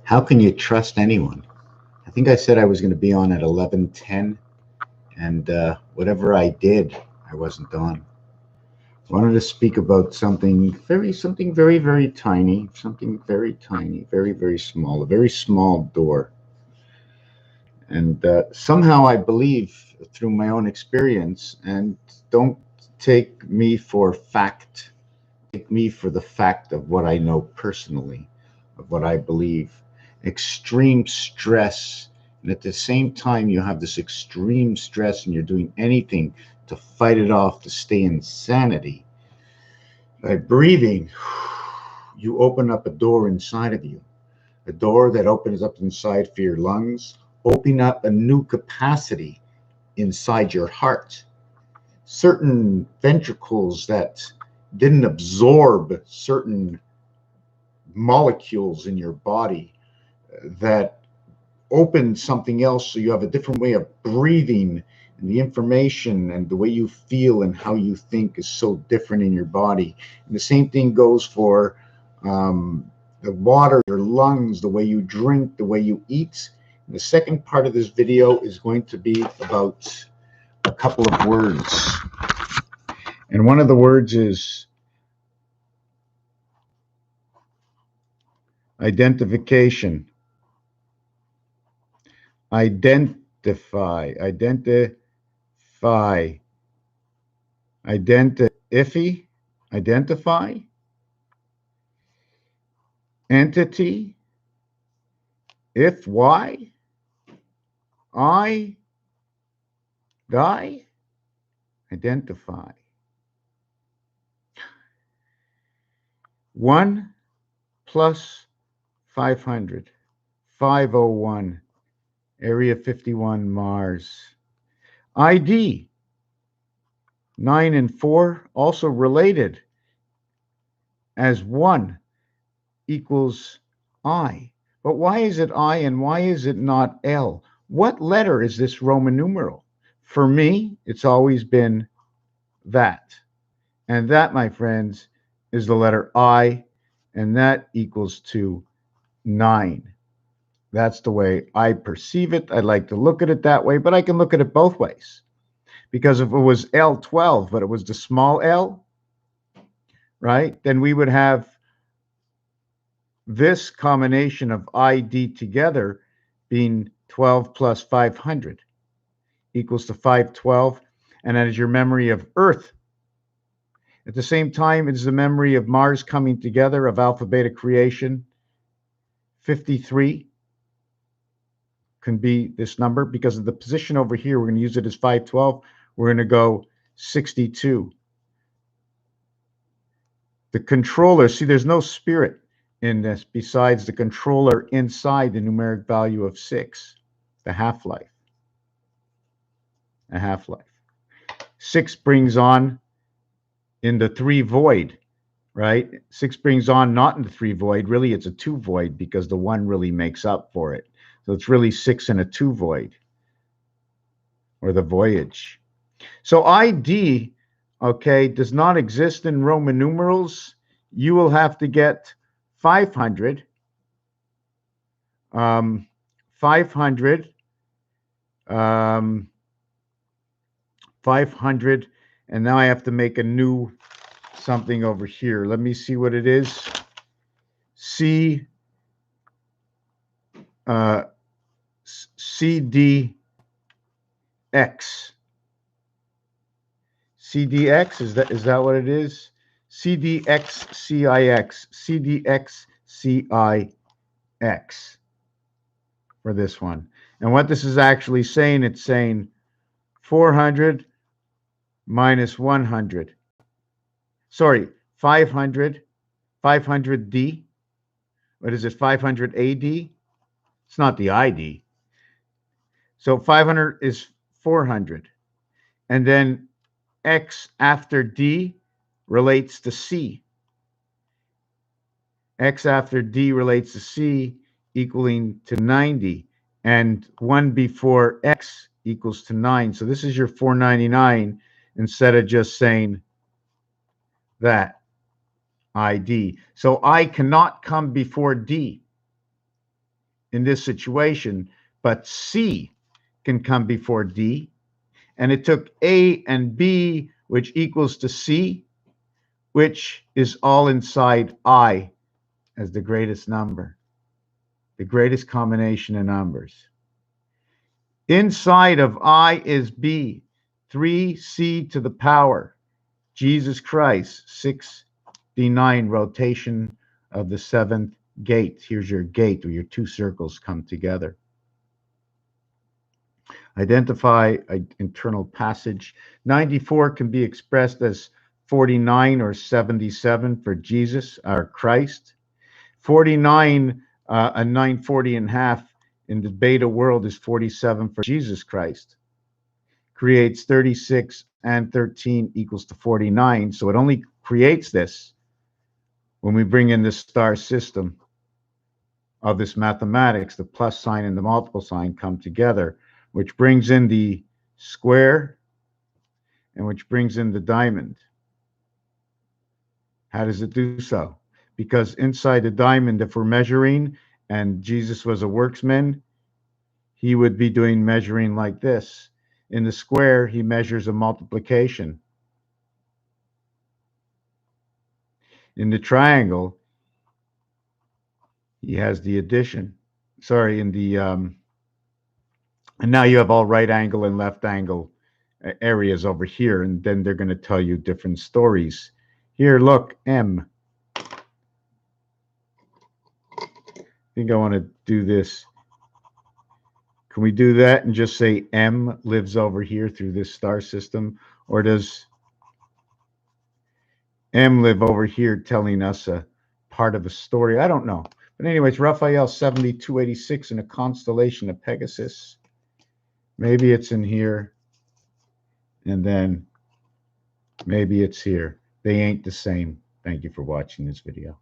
How can you trust anyone? I think I said I was going to be on at 11:10, and whatever I did, I wasn't on. I wanted to speak about something very, very tiny, something very tiny, very, very small, a very small door. And somehow I believe through my own experience, and don't take me for fact, take me for the fact of what I know personally, of what I believe. Extreme stress. And at the same time, you have this extreme stress and you're doing anything to fight it off, to stay in sanity. By breathing, you open up a door inside of you, a door that opens up inside for your lungs, opening up a new capacity inside your heart. Certain ventricles that didn't absorb certain molecules in your body that opened something else, so you have a different way of breathing, and the information and the way you feel and how you think is so different in your body. And the same thing goes for the water, your lungs, the way you drink, the way you eat. And the second part of this video is going to be about a couple of words. And one of the words is identification. Identify, entity, if, why, I, die, identify. 1 plus 500, 501, Area 51, Mars. ID, 9 and 4, also related as 1 equals I. But why is it I and why is it not L? What letter is this Roman numeral? For me, it's always been that. And that, my friends, is the letter I, and that equals to 9. That's the way I perceive it. I like to look at it that way, but I can look at it both ways. Because if it was L12, but it was the small l, right, then we would have this combination of ID together being 12 plus 500 equals to 512. And that is your memory of Earth. At the same time, it is the memory of Mars coming together, of alpha beta creation. 53 can be this number because of the position over here. We're going to use it as 512. We're going to go 62. The controller, see, there's no spirit in this besides the controller inside the numeric value of 6, the half-life. A half-life. 6 brings on in the 3 void, right? 6 brings on not in the 3 void. Really, it's a 2 void because the 1 really makes up for it. So it's really 6 and a 2 void, or the voyage. So ID, okay, does not exist in Roman numerals. You will have to get 500, 500, 500, and now I have to make a new something over here. Let me see what it is. CDX. CDX, is that what it is? CDXCIX, CDXCIX for this one. And what this is actually saying, it's saying 400 minus 100. Sorry, 500, 500D. What is it, 500 AD? It's not the ID. So 500 is 400. And then X after D relates to C. X after D relates to C, equaling to 90. And 1 before X equals to 9. So this is your 499 instead of just saying that ID. So I cannot come before D. in this situation, but C can come before D. And it took A and B, which equals to C, which is all inside I as the greatest number, the greatest combination of numbers. Inside of I is B, 3C to the power, Jesus Christ, 69 rotation of the seventh gate. Here's your gate where your two circles come together. Identify an internal passage. 94 can be expressed as 49 or 77 for Jesus, our Christ. 49 and 940 and a half in the beta world is 47 for Jesus Christ. Creates 36 and 13 equals to 49. So it only creates this when we bring in the star system of this mathematics. The plus sign and the multiple sign come together, which brings in the square and which brings in the diamond. How does it do so? Because inside the diamond, if we're measuring and Jesus was a worksman, he would be doing measuring like this. In the square, he measures a multiplication. In the triangle, he has the addition. Sorry, in the and now you have all right angle and left angle areas over here, and then they're going to tell you different stories. Here, look, M. I think I want to do this. Can we do that and just say M lives over here through this star system? Or does M live over here telling us a part of a story? I don't know. But anyways, Raphael 7286 in a constellation of Pegasus. Maybe it's in here. And then maybe it's here. They ain't the same. Thank you for watching this video.